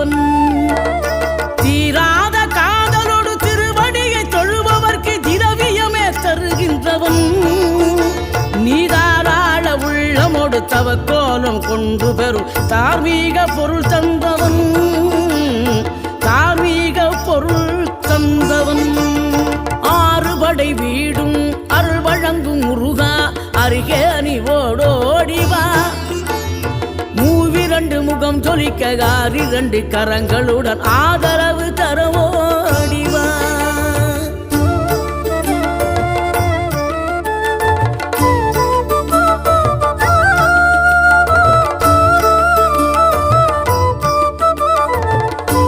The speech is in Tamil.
தந்தவன். தீராத காதலோடு திருவடியை தொழுபவர்க்கு திரவியமே தருகின்றவன். நீதாராள உள்ளமோடு தவக்கோலம் கொண்டு பெறும் தார்மீக பொருள் தந்தவன். தார்மீக பொருள் தந்தவன். ஆறுபடை வீடும் அருள் வழங்கும் முருகா அருகே அணிவோடோடிவா. மூவிரண்டு முகம் ஜொலிக்க 6 கரங்களுடன் ஆதரவு தரவோ